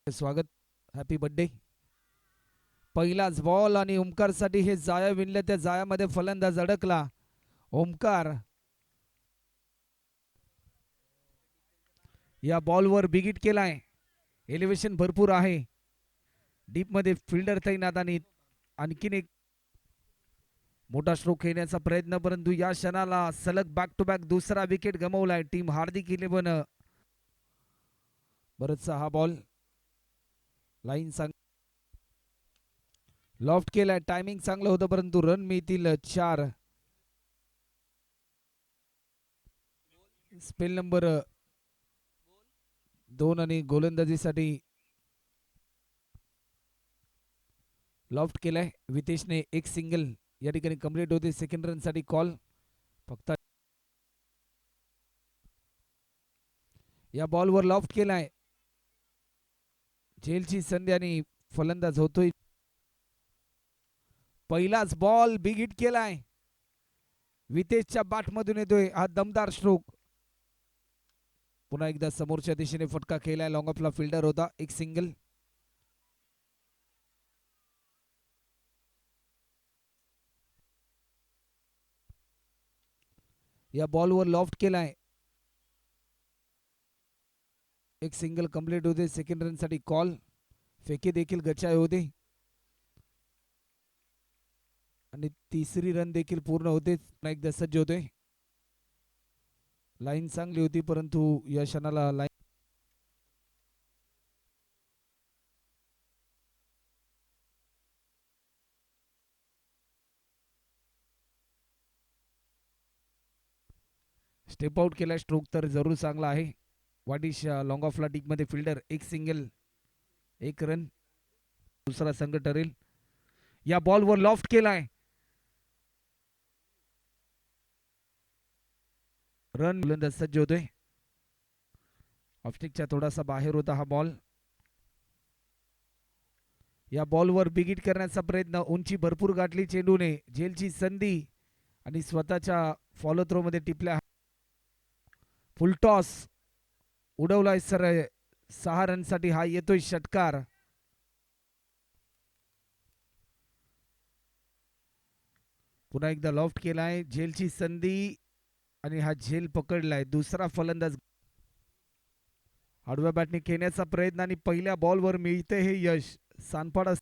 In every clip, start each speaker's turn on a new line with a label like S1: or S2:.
S1: स्वागत. Happy birthday. पहिलाच ball आणि ओमकारसाठी हे जाया विणले. त्या जायामध्ये फलंदाज अडकला. ओमकार या बॉलवर बिगिट केलाय. एलिव्हेशन भरपूर आहे. डीप मध्ये फिल्डर तैनात आणि आणखीन एक मोठा स्ट्रोक घेण्याचा प्रयत्न, परंतु या क्षणाला सलग बॅक टू बॅक दुसरा विकेट गमावलाय टीम हार्दिक इलेव्हन. बरचसा हा बॉल लाईन सांग लॉफ्ट केलाय. टायमिंग चांगलं होतं परंतु रन मिळतील 4. स्पेल नंबर 2 आणि गोलंदाजीसाठी लॉफ्ट केलाय. वितेशने एक सिंगल या ठिकाणी कंप्लीट होते. सेकंड रन साठी कॉल. फक्त या बॉलवर लॉफ्ट केलाय. झेलची संधी आणि फलंदाज होतोय. पहिलाच बॉल बिग हिट केलाय. वितेशच्या बॅटमधून येतोय हा दमदार स्ट्रोक. पुन्हा एकदा समोरच्या दिशेने फटका केलाय. लॉंग ऑफला फिल्डर होता. एक सिंगल. या बॉलवर लॉफ्ट केलाय. एक सिंगल कंप्लीट होते. सेकंड रन साठी कॉल. फेके देखील गचाय होते आणि तिसरी रन देखील पूर्ण होते. एकदा सज्ज होते. लाईन चांगली होती परंतु या क्षणाला लाईन स्टेप आउट केला. स्ट्रोक तर जरूर चांगला आहे. वाडिश लॉंग ऑफला डीप मध्ये फिल्डर. एक सिंगल, एक रन. दुसरा संघ ठरेल. या बॉलवर लॉफ्ट केलाय. रन. गोलंदाज सज्ज होतोय. ऑफस्टिकच्या थोडासा बाहेर होता हा बॉल. या बॉलवर बिगिट करण्याचा प्रयत्न. उंची भरपूर गाठली चेंडूने. झेलची संधी आणि स्वतःच्या फॉलो थ्रो मध्ये टिपल्या. फुलटॉस उडवलाय सर. 6 रन साठी हा येतोय षटकार. पुन्हा एकदा लॉफ्ट केलाय. झेलची संधी आणि हा झेल पकडलाय. दुसरा फलंदाज आडव्या बॅटने खेळण्याचा प्रयत्न आणि पहिल्या बॉलवर मिळते हे यश. सानपाडा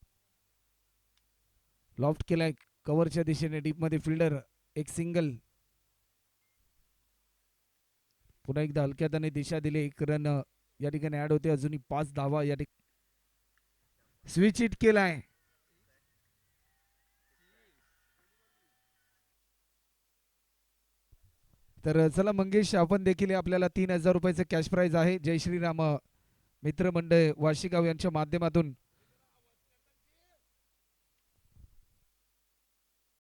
S1: लॉफ्ट केलाय. कव्हरच्या दिशेने डीप मध्ये फिल्डर. एक सिंगल. पुन्हा एकदा हलक्या त्याने दिशा दिली. एक रन या ठिकाणी ऍड होते. अजूनही 5 धावा या ठिकाणी. स्विच हिट केलाय. तर चला मंगेश, आपण देखील आपल्याला 3000 रुपयाचं कॅश प्राइज आहे जय श्रीराम मित्रमंडळ वाशीगाव यांच्या माध्यमातून